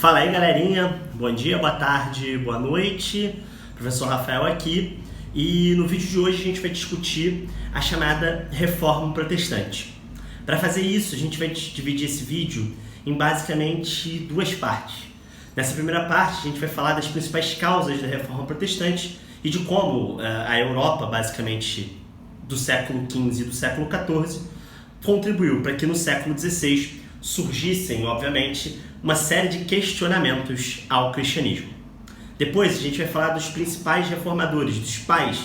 Fala aí, galerinha, bom dia, boa tarde, boa noite, professor Rafael aqui, e no vídeo de hoje a gente vai discutir a chamada Reforma Protestante. Para fazer isso, a gente vai dividir esse vídeo em basicamente duas partes. Nessa primeira parte, a gente vai falar das principais causas da Reforma Protestante e de como a Europa, basicamente do século XV e do século XIV, contribuiu para que no século XVI surgissem, obviamente, uma série de questionamentos ao cristianismo. Depois a gente vai falar dos principais reformadores, dos pais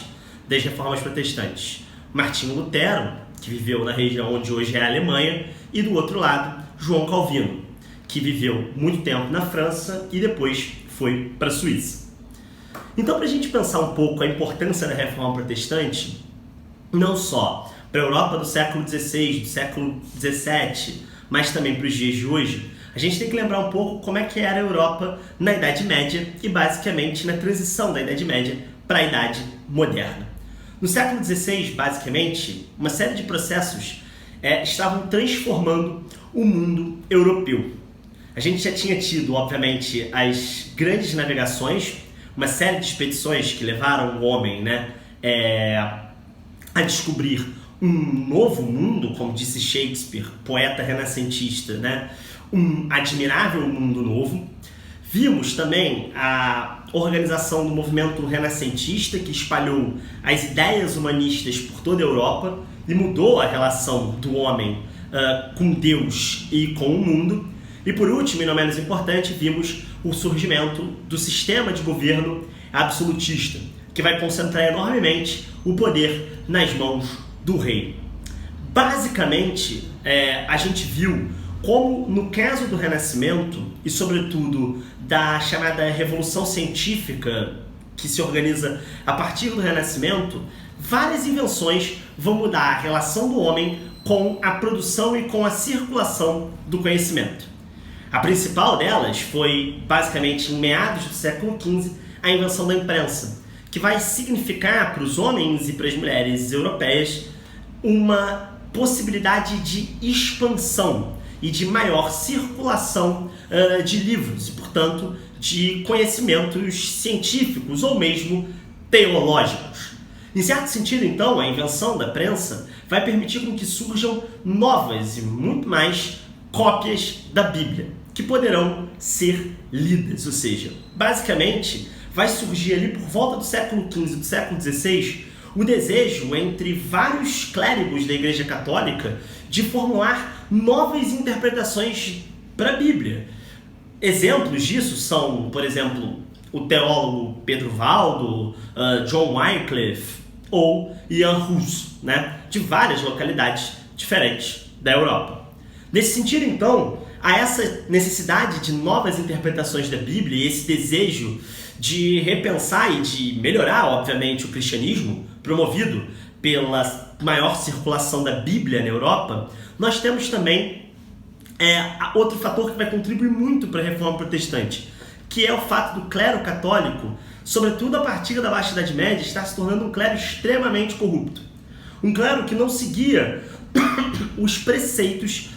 das reformas protestantes. Martinho Lutero, que viveu na região onde hoje é a Alemanha, e do outro lado, João Calvino, que viveu muito tempo na França e depois foi para a Suíça. Então, para a gente pensar um pouco a importância da reforma protestante, não só para a Europa do século XVI, do século XVII, mas também para os dias de hoje, a gente tem que lembrar um pouco como é que era a Europa na Idade Média e basicamente na transição da Idade Média para a Idade Moderna. No século XVI, basicamente, uma série de processos estavam transformando o mundo europeu. A gente já tinha tido, obviamente, as grandes navegações, uma série de expedições que levaram o homem a descobrir um novo mundo, como disse Shakespeare, poeta renascentista, um admirável mundo novo. Vimos também a organização do movimento renascentista, que espalhou as ideias humanistas por toda a Europa e mudou a relação do homem com Deus e com o mundo. E por último, e não menos importante, vimos o surgimento do sistema de governo absolutista, que vai concentrar enormemente o poder nas mãos do rei. Basicamente, a gente viu como, no caso do Renascimento e, sobretudo, da chamada Revolução Científica, que se organiza a partir do Renascimento, várias invenções vão mudar a relação do homem com a produção e com a circulação do conhecimento. A principal delas foi, basicamente, em meados do século XV, a invenção da imprensa, que vai significar para os homens e para as mulheres europeias uma possibilidade de expansão e de maior circulação de livros e, portanto, de conhecimentos científicos ou mesmo teológicos. Em certo sentido, então, a invenção da prensa vai permitir com que surjam novas e muito mais cópias da Bíblia, que poderão ser lidas, ou seja, basicamente vai surgir ali por volta do século XV e do século XVI o desejo entre vários clérigos da Igreja Católica de formular novas interpretações para a Bíblia. Exemplos disso são, por exemplo, o teólogo Pedro Valdo, John Wycliffe ou Jan Hus, de várias localidades diferentes da Europa. Nesse sentido, então, há essa necessidade de novas interpretações da Bíblia e esse desejo de repensar e de melhorar, obviamente, o cristianismo, promovido pela maior circulação da Bíblia na Europa. Nós temos também outro fator que vai contribuir muito para a Reforma Protestante, que é o fato do clero católico, sobretudo a partir da Baixa Idade Média, estar se tornando um clero extremamente corrupto. Um clero que não seguia os preceitos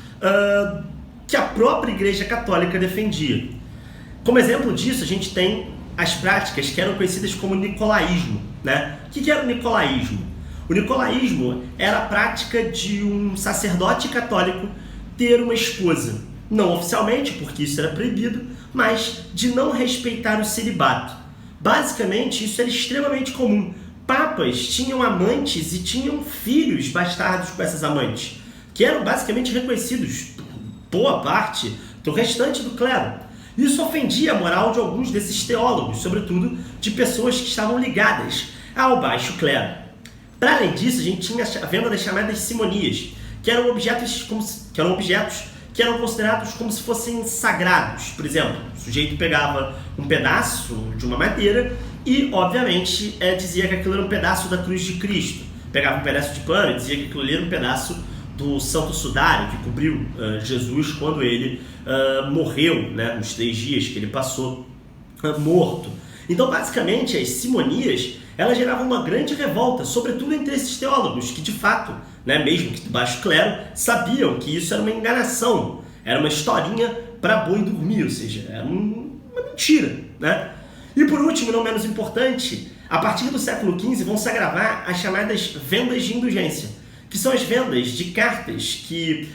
que a própria Igreja Católica defendia. Como exemplo disso, a gente tem as práticas que eram conhecidas como nicolaísmo. O que era o nicolaísmo? O nicolaísmo era a prática de um sacerdote católico ter uma esposa, não oficialmente, porque isso era proibido, mas de não respeitar o celibato. Basicamente, isso era extremamente comum. Papas tinham amantes e tinham filhos bastardos com essas amantes, que eram basicamente reconhecidos por boa parte do restante do clero. Isso ofendia a moral de alguns desses teólogos, sobretudo de pessoas que estavam ligadas ao baixo clero. Para além disso, a gente tinha a venda das chamadas simonias, que eram objetos que eram considerados como se fossem sagrados. Por exemplo, o sujeito pegava um pedaço de uma madeira e, obviamente, dizia que aquilo era um pedaço da cruz de Cristo. Pegava um pedaço de pano e dizia que aquilo era um pedaço do Santo Sudário, que cobriu Jesus quando ele morreu, nos 3 dias que ele passou morto. Então, basicamente, as simonias, elas geravam uma grande revolta, sobretudo entre esses teólogos, que de fato, mesmo que do baixo clero, sabiam que isso era uma enganação, era uma historinha para boi dormir, ou seja, era uma mentira, né? E por último, não menos importante, a partir do século XV vão se agravar as chamadas vendas de indulgência, que são as vendas de cartas que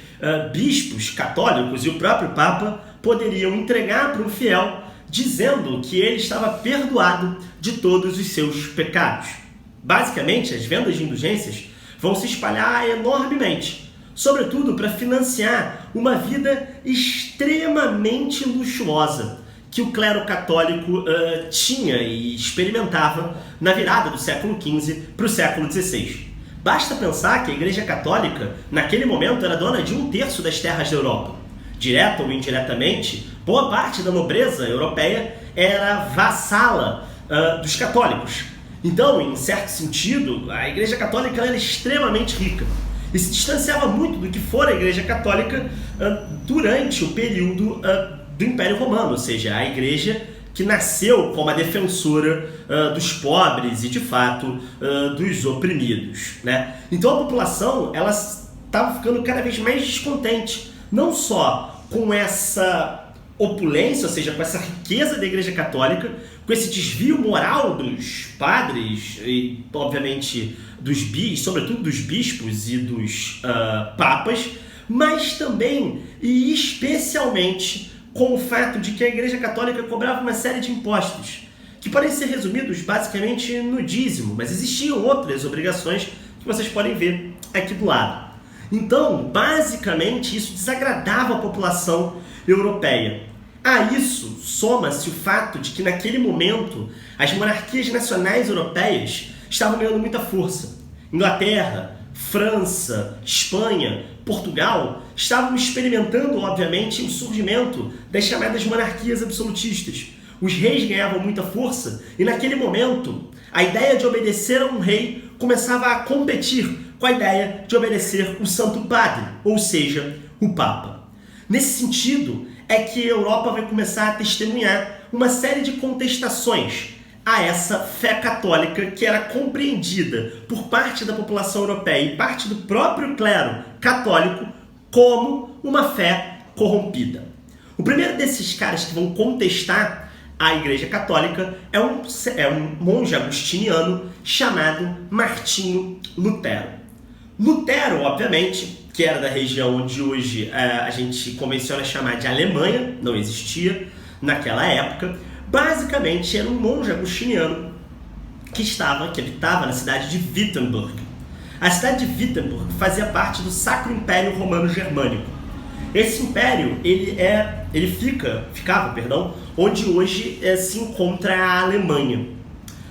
bispos católicos e o próprio Papa poderiam entregar para um fiel, dizendo que ele estava perdoado de todos os seus pecados. Basicamente, as vendas de indulgências vão se espalhar enormemente, sobretudo para financiar uma vida extremamente luxuosa que o clero católico tinha e experimentava na virada do século XV para o século XVI. Basta pensar que a Igreja Católica, naquele momento, era dona de 1/3 das terras da Europa. Direta ou indiretamente, boa parte da nobreza europeia era vassala dos católicos. Então, em certo sentido, a Igreja Católica era extremamente rica e se distanciava muito do que for a Igreja Católica durante o período do Império Romano, ou seja, a Igreja que nasceu como a defensora dos pobres e, de fato, dos oprimidos, né? Então a população ela estava ficando cada vez mais descontente, não só com essa opulência, ou seja, com essa riqueza da Igreja Católica, com esse desvio moral dos padres e, obviamente, sobretudo dos bispos e dos papas, mas também e especialmente com o fato de que a Igreja Católica cobrava uma série de impostos, que podem ser resumidos basicamente no dízimo, mas existiam outras obrigações que vocês podem ver aqui do lado. Então, basicamente, isso desagradava a população europeia. A isso soma-se o fato de que naquele momento as monarquias nacionais europeias estavam ganhando muita força. Inglaterra, França, Espanha, Portugal estavam experimentando, obviamente, o surgimento das chamadas monarquias absolutistas. Os reis ganhavam muita força e, naquele momento, a ideia de obedecer a um rei começava a competir com a ideia de obedecer o Santo Padre, ou seja, o Papa. Nesse sentido, é que a Europa vai começar a testemunhar uma série de contestações a essa fé católica que era compreendida por parte da população europeia e parte do próprio clero católico como uma fé corrompida. O primeiro desses caras que vão contestar a Igreja Católica é um monge agostiniano chamado Martinho Lutero. Lutero, obviamente, que era da região onde hoje a gente convenciona chamar de Alemanha, não existia naquela época. Basicamente era um monge agostiniano que habitava na cidade de Wittenberg. A cidade de Wittenberg fazia parte do Sacro Império Romano Germânico. Esse império ficava onde hoje se encontra a Alemanha.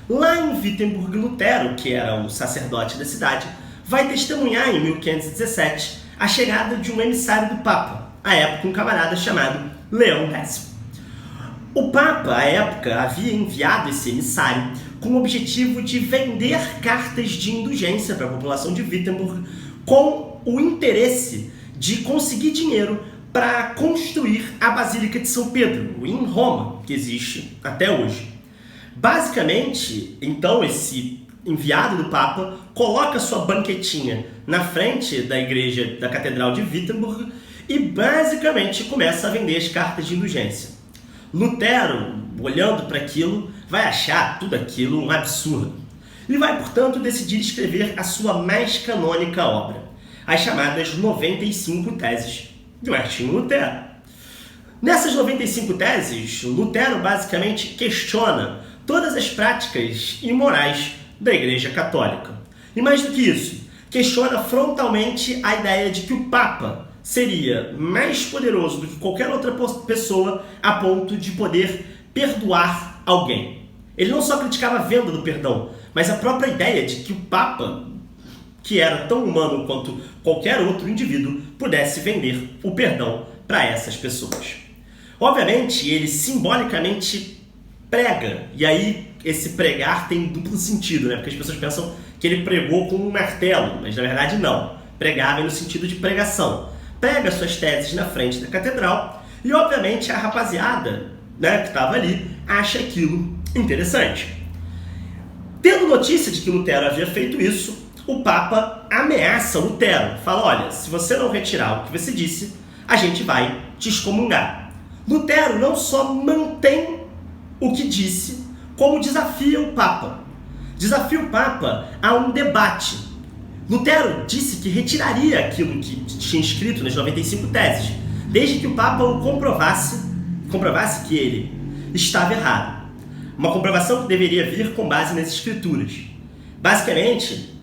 Lá em Wittenberg, Lutero, que era o sacerdote da cidade, vai testemunhar em 1517 a chegada de um emissário do Papa, à época um camarada chamado Leão X. O Papa, à época, havia enviado esse emissário com o objetivo de vender cartas de indulgência para a população de Wittenberg com o interesse de conseguir dinheiro para construir a Basílica de São Pedro, em Roma, que existe até hoje. Basicamente, então, esse enviado do Papa coloca sua banquetinha na frente da igreja da Catedral de Wittenberg e basicamente começa a vender as cartas de indulgência. Lutero, olhando para aquilo, vai achar tudo aquilo um absurdo e vai, portanto, decidir escrever a sua mais canônica obra, as chamadas 95 Teses de Martinho Lutero. Nessas 95 teses, Lutero basicamente questiona todas as práticas imorais da Igreja Católica. E mais do que isso, questiona frontalmente a ideia de que o Papa seria mais poderoso do que qualquer outra pessoa a ponto de poder perdoar alguém. Ele não só criticava a venda do perdão, mas a própria ideia de que o Papa, que era tão humano quanto qualquer outro indivíduo, pudesse vender o perdão para essas pessoas. Obviamente, ele simbolicamente prega, e aí esse pregar tem duplo sentido, né? Porque as pessoas pensam que ele pregou com um martelo, mas na verdade não. Pregava no sentido de pregação. Prega suas teses na frente da catedral e, obviamente, a rapaziada, né, que estava ali acha aquilo interessante. Tendo notícia de que Lutero havia feito isso, o Papa ameaça Lutero. Fala, olha, se você não retirar o que você disse, a gente vai te excomungar. Lutero não só mantém o que disse, como desafia o Papa. Desafia o Papa a um debate. Lutero disse que retiraria aquilo que tinha escrito nas 95 teses, desde que o Papa o comprovasse que ele estava errado. Uma comprovação que deveria vir com base nas escrituras. Basicamente,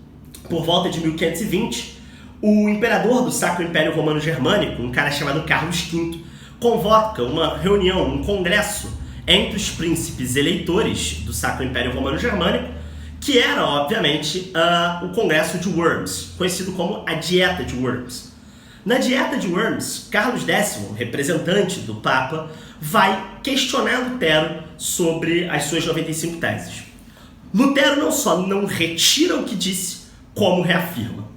por volta de 1520, o imperador do Sacro Império Romano Germânico, um cara chamado Carlos V, convoca uma reunião, um congresso entre os príncipes eleitores do Sacro Império Romano Germânico, que era, obviamente, o Congresso de Worms, conhecido como a Dieta de Worms. Na Dieta de Worms, Carlos X, representante do Papa, vai questionar Lutero sobre as suas 95 teses. Lutero não só não retira o que disse, como reafirma.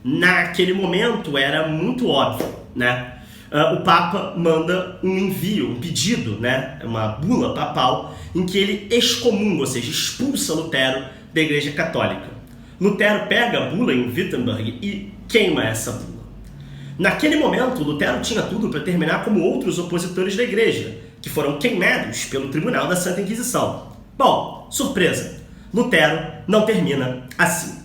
Naquele momento era muito óbvio, né? O Papa manda um envio, um pedido, né? Uma bula papal, em que ele excomunga, ou seja, expulsa Lutero da Igreja Católica. Lutero pega a bula em Wittenberg e queima essa bula. Naquele momento, Lutero tinha tudo para terminar como outros opositores da Igreja, que foram queimados pelo Tribunal da Santa Inquisição. Bom, surpresa, Lutero não termina assim.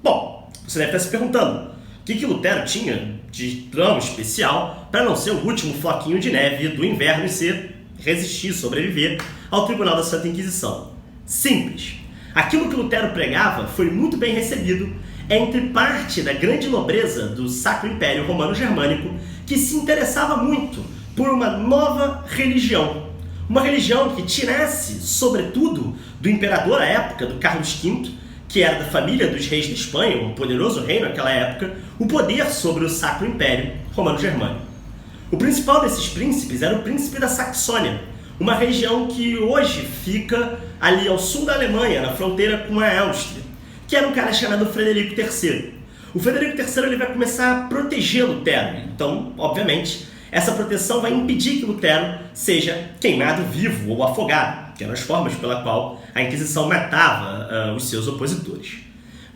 Bom, você deve estar se perguntando, o que Lutero tinha de tão especial para não ser o último floquinho de neve do inverno e resistir, sobreviver ao Tribunal da Santa Inquisição? Simples. Aquilo que Lutero pregava foi muito bem recebido entre parte da grande nobreza do Sacro Império Romano Germânico, que se interessava muito por uma nova religião. Uma religião que tirasse, sobretudo, do imperador à época, do Carlos V, que era da família dos reis da Espanha, um poderoso reino naquela época, o poder sobre o Sacro Império Romano Germânico. O principal desses príncipes era o príncipe da Saxônia, uma região que hoje fica ali ao sul da Alemanha, na fronteira com a Áustria, que era um cara chamado Frederico III. O Frederico III ele vai começar a proteger Lutero, então, obviamente, essa proteção vai impedir que Lutero seja queimado vivo ou afogado, que eram as formas pela qual a Inquisição matava os seus opositores.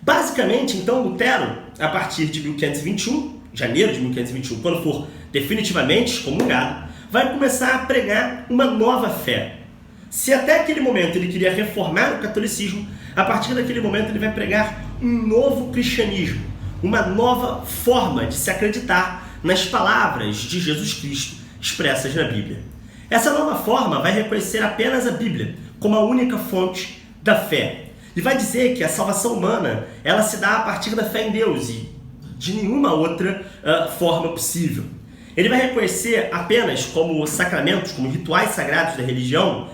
Basicamente, então, Lutero, a partir de 1521, janeiro de 1521, quando for definitivamente excomungado, vai começar a pregar uma nova fé. Se até aquele momento ele queria reformar o catolicismo, a partir daquele momento ele vai pregar um novo cristianismo, uma nova forma de se acreditar nas palavras de Jesus Cristo expressas na Bíblia. Essa nova forma vai reconhecer apenas a Bíblia como a única fonte da fé. E vai dizer que a salvação humana ela se dá a partir da fé em Deus e de nenhuma outra forma possível. Ele vai reconhecer apenas como sacramentos, como rituais sagrados da religião,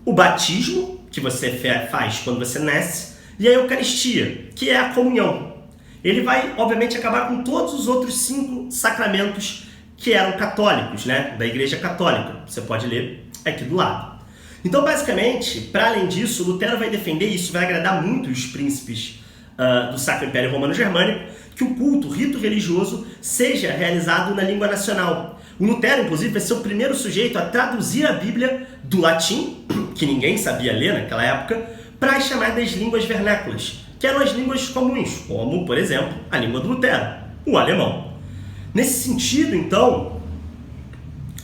o batismo, que você faz quando você nasce, e a Eucaristia, que é a comunhão. Ele vai, obviamente, acabar com todos os outros 5 sacramentos que eram católicos, né? Da Igreja Católica. Você pode ler aqui do lado. Então, basicamente, para além disso, Lutero vai defender, e isso vai agradar muito os príncipes do Sacro Império Romano Germânico, que o culto, o rito religioso, seja realizado na língua nacional. O Lutero, inclusive, vai ser o primeiro sujeito a traduzir a Bíblia do latim, que ninguém sabia ler naquela época, para as chamadas línguas vernáculas, que eram as línguas comuns, como, por exemplo, a língua do Lutero, o alemão. Nesse sentido, então,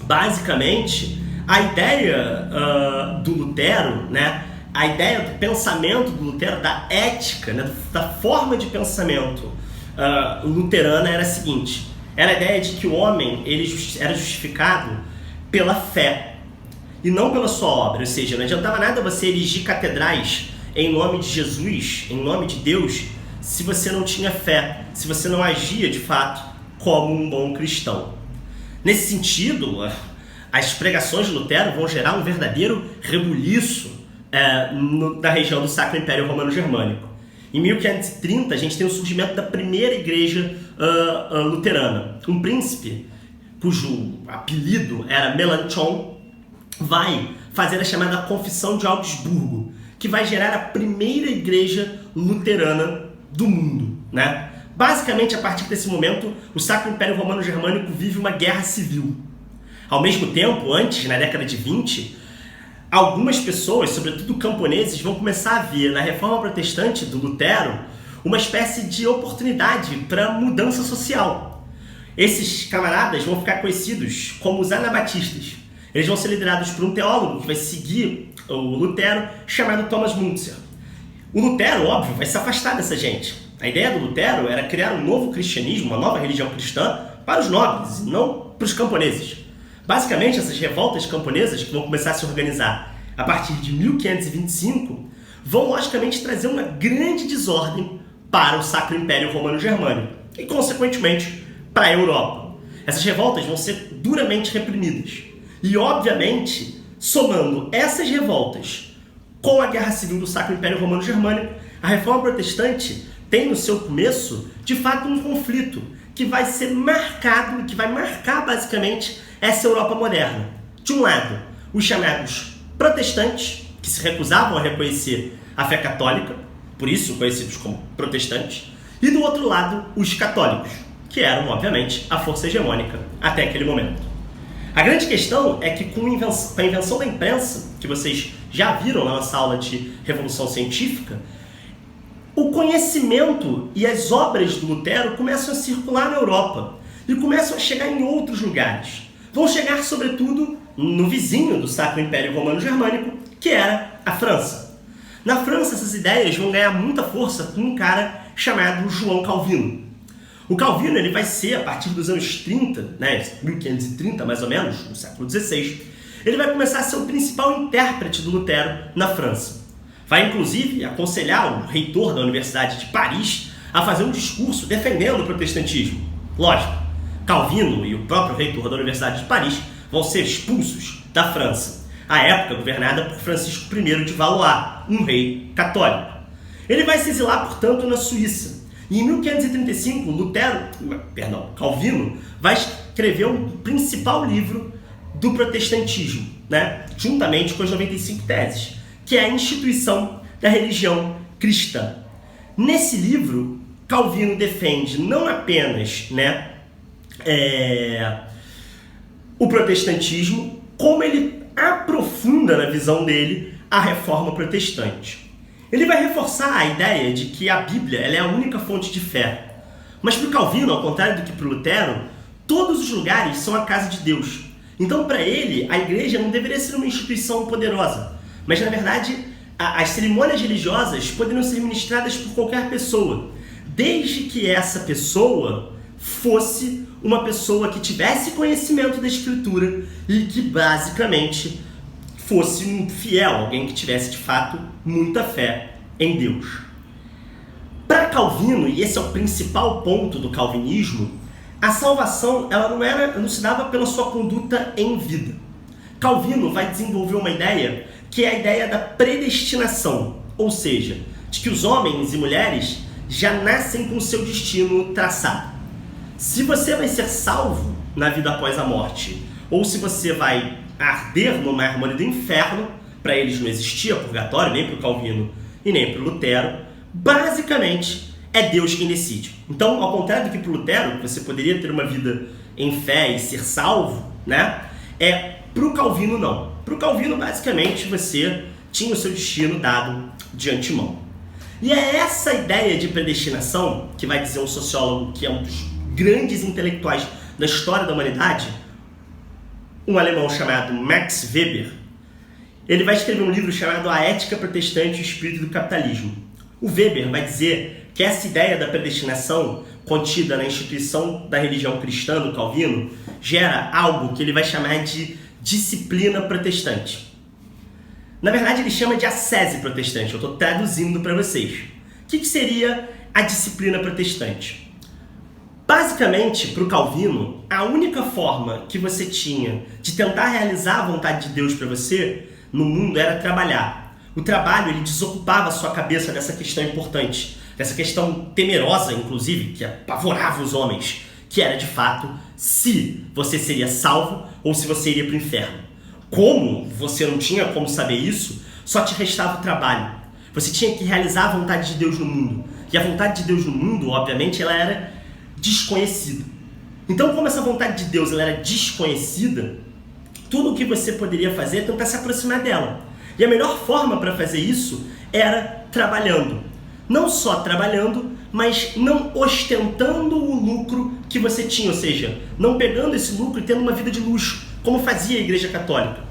basicamente, a ideia do Lutero, né, a ideia do pensamento do Lutero, da ética, né, da forma de pensamento luterana era a seguinte: era a ideia de que o homem ele era justificado pela fé e não pela sua obra, ou seja, não adiantava nada você erigir catedrais em nome de Jesus, em nome de Deus, se você não tinha fé, se você não agia de fato como um bom cristão. Nesse sentido, as pregações de Lutero vão gerar um verdadeiro rebuliço na região do Sacro Império Romano Germânico. Em 1530, a gente tem o surgimento da primeira igreja luterana. Um príncipe, cujo apelido era Melanchthon, vai fazer a chamada Confissão de Augsburgo, que vai gerar a primeira igreja luterana do mundo, né? Basicamente, a partir desse momento, o Sacro Império Romano Germânico vive uma guerra civil. Ao mesmo tempo, antes, na década de 20, algumas pessoas, sobretudo camponeses, vão começar a ver na Reforma Protestante do Lutero uma espécie de oportunidade para mudança social. Esses camaradas vão ficar conhecidos como os anabatistas. Eles vão ser liderados por um teólogo que vai seguir o Lutero, chamado Thomas Müntzer. O Lutero, óbvio, vai se afastar dessa gente. A ideia do Lutero era criar um novo cristianismo, uma nova religião cristã para os nobres, e não para os camponeses. Basicamente, essas revoltas camponesas que vão começar a se organizar a partir de 1525 vão, logicamente, trazer uma grande desordem para o Sacro Império Romano Germânico e, consequentemente, para a Europa. Essas revoltas vão ser duramente reprimidas. E, obviamente, somando essas revoltas com a Guerra Civil do Sacro Império Romano Germânico, a Reforma Protestante tem no seu começo, de fato, um conflito que vai ser marcado, que vai marcar basicamente essa Europa moderna. De um lado, os chamados protestantes, que se recusavam a reconhecer a fé católica, por isso conhecidos como protestantes, e do outro lado, os católicos, que eram, obviamente, a força hegemônica até aquele momento. A grande questão é que com a invenção da imprensa, que vocês já viram na nossa aula de Revolução Científica, o conhecimento e as obras do Lutero começam a circular na Europa e começam a chegar em outros lugares. Vão chegar, sobretudo, no vizinho do Sacro Império Romano Germânico, que era a França. Na França, essas ideias vão ganhar muita força com um cara chamado João Calvino. O Calvino ele vai ser, a partir dos anos 30, 1530 mais ou menos, no século XVI, ele vai começar a ser o principal intérprete do Lutero na França. Vai, inclusive, aconselhar o reitor da Universidade de Paris a fazer um discurso defendendo o protestantismo. Lógico, Calvino e o próprio reitor da Universidade de Paris vão ser expulsos da França, à época governada por Francisco I de Valois, um rei católico. Ele vai se exilar, portanto, na Suíça. E em 1535, Calvino vai escrever o principal livro do protestantismo, juntamente com as 95 teses, que é a instituição da religião cristã. Nesse livro, Calvino defende não apenas o protestantismo, como ele aprofunda na visão dele a reforma protestante. Ele vai reforçar a ideia de que a Bíblia ela é a única fonte de fé. Mas para o Calvino, ao contrário do que para o Lutero, todos os lugares são a casa de Deus. Então, para ele, a igreja não deveria ser uma instituição poderosa, mas, na verdade, as cerimônias religiosas poderiam ser ministradas por qualquer pessoa, desde que essa pessoa fosse uma pessoa que tivesse conhecimento da Escritura e que, basicamente, fosse um fiel, alguém que tivesse, de fato, muita fé em Deus. Para Calvino, e esse é o principal ponto do calvinismo, a salvação ela não se dava pela sua conduta em vida. Calvino vai desenvolver uma ideia que é a ideia da predestinação, ou seja, de que os homens e mulheres já nascem com o seu destino traçado. Se você vai ser salvo na vida após a morte, ou se você vai arder no mármore do inferno, para eles não existia purgatório, nem para o Calvino e nem para o Lutero, basicamente é Deus quem decide. Então, ao contrário do que para o Lutero, você poderia ter uma vida em fé e ser salvo, para o Calvino não. Para o Calvino, basicamente, você tinha o seu destino dado de antemão. E é essa ideia de predestinação, que vai dizer um sociólogo que é um dos grandes intelectuais da história da humanidade, um alemão chamado Max Weber, ele vai escrever um livro chamado A Ética Protestante e o Espírito do Capitalismo. O Weber vai dizer que essa ideia da predestinação, contida na instituição da religião cristã do Calvino, gera algo que ele vai chamar de disciplina protestante. Na verdade, ele chama de ascese protestante, eu estou traduzindo para vocês. O que seria a disciplina protestante? Basicamente, para o Calvino, a única forma que você tinha de tentar realizar a vontade de Deus para você no mundo era trabalhar. O trabalho ele desocupava a sua cabeça dessa questão importante, dessa questão temerosa, inclusive, que apavorava os homens, que era, de fato, se você seria salvo ou se você iria para o inferno. Como você não tinha como saber isso, só te restava o trabalho. Você tinha que realizar a vontade de Deus no mundo. E a vontade de Deus no mundo, obviamente, ela era desconhecida. Então, como essa vontade de Deus ela era desconhecida, tudo o que você poderia fazer é tentar se aproximar dela. E a melhor forma para fazer isso era trabalhando. Não só trabalhando, mas não ostentando o lucro que você tinha, ou seja, não pegando esse lucro e tendo uma vida de luxo, como fazia a Igreja Católica.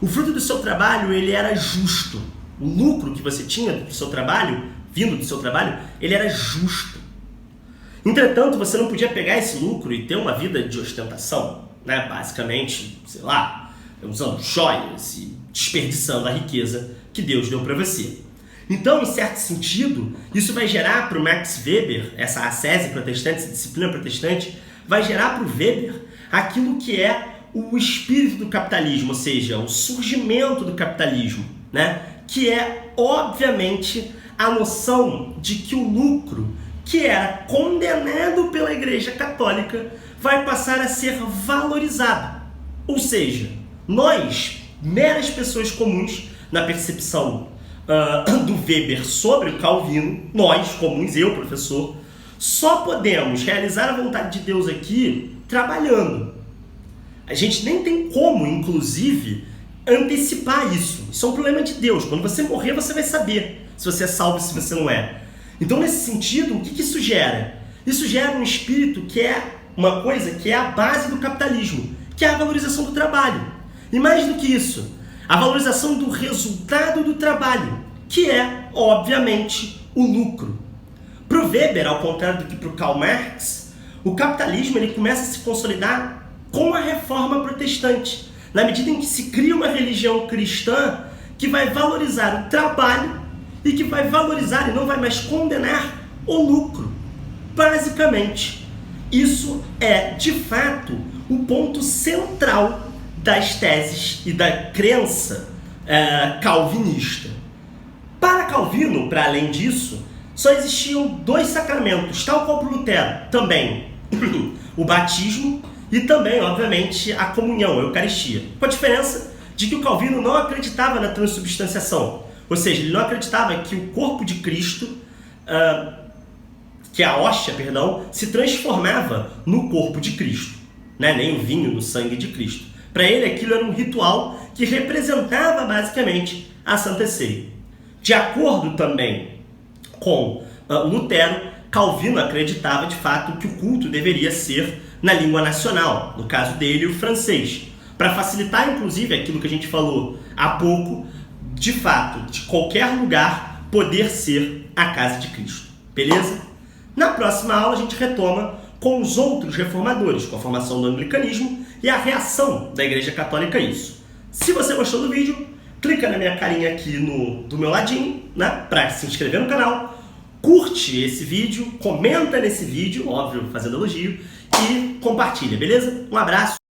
O fruto do seu trabalho, ele era justo. O lucro que você tinha do seu trabalho, vindo do seu trabalho, ele era justo. Entretanto, você não podia pegar esse lucro e ter uma vida de ostentação, né? Basicamente, sei lá, usando joias e desperdiçando a riqueza que Deus deu para você. Então, em certo sentido, isso vai gerar para o Max Weber, essa ascese protestante, essa disciplina protestante, vai gerar para o Weber aquilo que é o espírito do capitalismo, ou seja, o surgimento do capitalismo, né? Que é, obviamente, a noção de que o lucro que era condenado pela Igreja Católica vai passar a ser valorizado. Ou seja, nós, meras pessoas comuns, na percepção do Weber sobre o Calvino, nós comuns, eu, professor, só podemos realizar a vontade de Deus aqui trabalhando. A gente nem tem como, inclusive, antecipar isso. Isso é um problema de Deus. Quando você morrer, você vai saber se você é salvo e se você não é. Então, nesse sentido, o que isso gera? Isso gera um espírito que é uma coisa que é a base do capitalismo, que é a valorização do trabalho. E mais do que isso, a valorização do resultado do trabalho, que é, obviamente, o lucro. Para o Weber, ao contrário do que para o Karl Marx, o capitalismo ele começa a se consolidar com a reforma protestante, na medida em que se cria uma religião cristã que vai valorizar o trabalho e que vai valorizar e não vai mais condenar o lucro. Basicamente, isso é, de fato, o ponto central das teses e da crença calvinista. Para Calvino, para além disso, só existiam dois sacramentos, tal qual para Lutero, também o batismo e também, obviamente, a comunhão, a Eucaristia. Com a diferença de que o Calvino não acreditava na transubstanciação, ou seja, ele não acreditava que o corpo de Cristo, que a hóstia, se transformava no corpo de Cristo, né? Nem o vinho no sangue de Cristo. Para ele, aquilo era um ritual que representava basicamente a Santa Ceia. De acordo também com Lutero, Calvino acreditava de fato que o culto deveria ser na língua nacional, no caso dele, o francês, para facilitar inclusive aquilo que a gente falou há pouco, de fato, de qualquer lugar poder ser a casa de Cristo. Beleza? Na próxima aula a gente retoma com os outros reformadores, com a formação do anglicanismo e a reação da Igreja Católica a isso. Se você gostou do vídeo, clica na minha carinha aqui do meu ladinho, né, para se inscrever no canal, curte esse vídeo, comenta nesse vídeo, óbvio, fazendo elogio, e compartilha, beleza? Um abraço!